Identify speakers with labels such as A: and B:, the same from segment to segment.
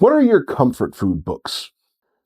A: What are your comfort food books?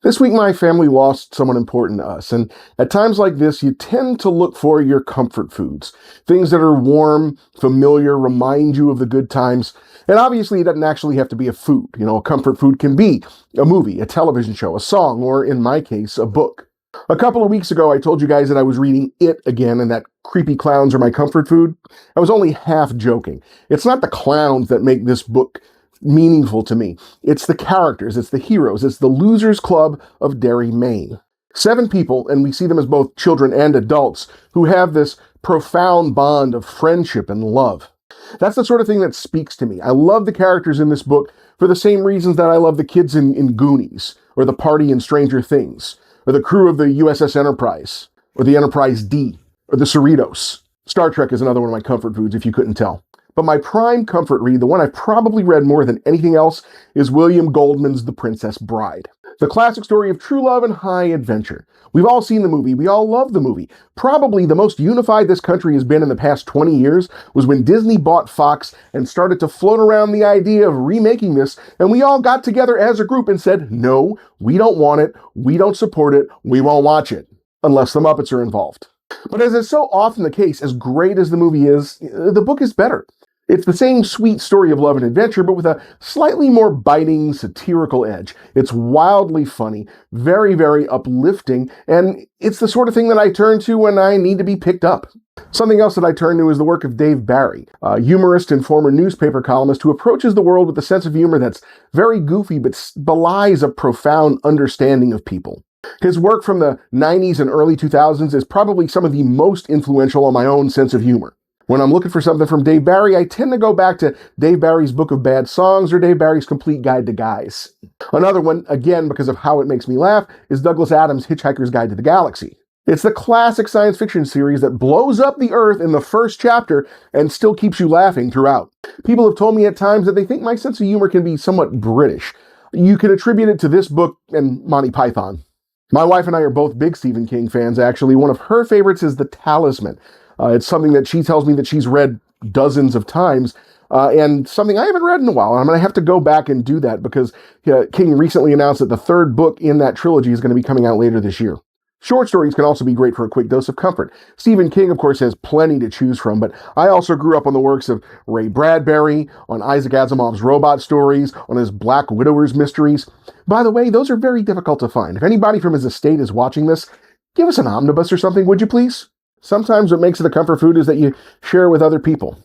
A: This week, my family lost someone important to us, and at times like this, you tend to look for your comfort foods. Things that are warm, familiar, remind you of the good times. And obviously, it doesn't actually have to be a food. A comfort food can be a movie, a television show, a song, or in my case, a book. A couple of weeks ago, I told you guys that I was reading It again, and that creepy clowns are my comfort food. I was only half joking. It's not the clowns that make this book meaningful to me. It's the characters, it's the heroes, it's the Losers Club of Derry, Maine. 7 people, and we see them as both children and adults, who have this profound bond of friendship and love. That's the sort of thing that speaks to me. I love the characters in this book for the same reasons that I love the kids in Goonies, or the party in Stranger Things, or the crew of the USS Enterprise, or the Enterprise D, or the Cerritos. Star Trek is another one of my comfort foods, if you couldn't tell. But my prime comfort read, the one I've probably read more than anything else, is William Goldman's The Princess Bride. The classic story of true love and high adventure. We've all seen the movie. We all love the movie. Probably the most unified this country has been in the past 20 years was when Disney bought Fox and started to float around the idea of remaking this, and we all got together as a group and said, no, we don't want it, we don't support it, we won't watch it, unless the Muppets are involved. But as is so often the case, as great as the movie is, the book is better. It's the same sweet story of love and adventure, but with a slightly more biting, satirical edge. It's wildly funny, very, very uplifting, and it's the sort of thing that I turn to when I need to be picked up. Something else that I turn to is the work of Dave Barry, a humorist and former newspaper columnist who approaches the world with a sense of humor that's very goofy but belies a profound understanding of people. His work from the 90s and early 2000s is probably some of the most influential on my own sense of humor. When I'm looking for something from Dave Barry, I tend to go back to Dave Barry's Book of Bad Songs or Dave Barry's Complete Guide to Guys. Another one, again because of how it makes me laugh, is Douglas Adams' Hitchhiker's Guide to the Galaxy. It's the classic science fiction series that blows up the Earth in the first chapter and still keeps you laughing throughout. People have told me at times that they think my sense of humor can be somewhat British. You can attribute it to this book and Monty Python. My wife and I are both big Stephen King fans, actually. One of her favorites is The Talisman. It's something that she tells me that she's read dozens of times, and something I haven't read in a while. I'm going to have to go back and do that because King recently announced that the 3rd book in that trilogy is going to be coming out later this year. Short stories can also be great for a quick dose of comfort. Stephen King, of course, has plenty to choose from, but I also grew up on the works of Ray Bradbury, on Isaac Asimov's robot stories, on his Black Widowers mysteries. By the way, those are very difficult to find. If anybody from his estate is watching this, give us an omnibus or something, would you please? Sometimes what makes it a comfort food is that you share with other people.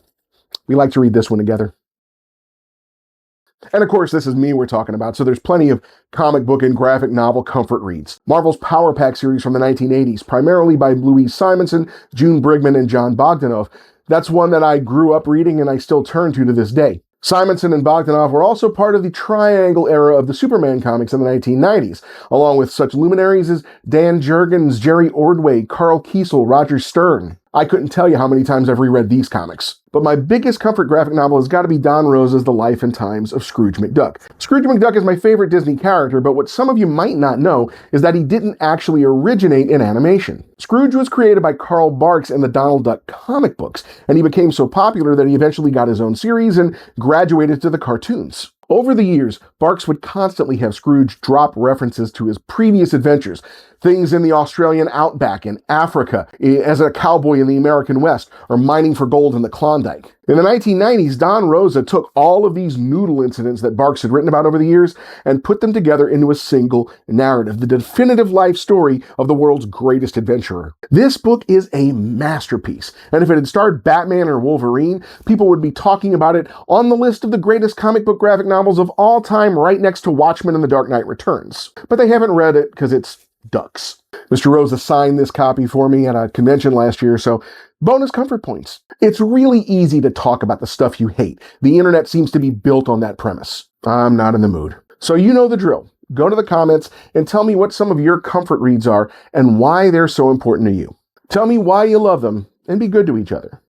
A: We like to read this one together. And of course, this is me we're talking about, so there's plenty of comic book and graphic novel comfort reads. Marvel's Power Pack series from the 1980s, primarily by Louise Simonson, June Brigman, and John Bogdanove. That's one that I grew up reading and I still turn to this day. Simonson and Bogdanove were also part of the Triangle era of the Superman comics in the 1990s, along with such luminaries as Dan Jurgens, Jerry Ordway, Carl Kiesel, Roger Stern. I couldn't tell you how many times I've reread these comics. But my biggest comfort graphic novel has got to be Don Rosa's The Life and Times of Scrooge McDuck. Scrooge McDuck is my favorite Disney character, but what some of you might not know is that he didn't actually originate in animation. Scrooge was created by Carl Barks in the Donald Duck comic books, and he became so popular that he eventually got his own series and graduated to the cartoons. Over the years, Barks would constantly have Scrooge drop references to his previous adventures, things in the Australian outback, in Africa, as a cowboy in the American West, or mining for gold in the Klondike. In the 1990s, Don Rosa took all of these noodle incidents that Barks had written about over the years and put them together into a single narrative, the definitive life story of the world's greatest adventurer. This book is a masterpiece, and if it had starred Batman or Wolverine, people would be talking about it on the list of the greatest comic book graphic novels of all time, right next to Watchmen and The Dark Knight Returns. But they haven't read it because it's ducks. Mr. Rosa signed this copy for me at a convention last year, so bonus comfort points. It's really easy to talk about the stuff you hate. The internet seems to be built on that premise. I'm not in the mood. So you know the drill. Go to the comments and tell me what some of your comfort reads are and why they're so important to you. Tell me why you love them and be good to each other.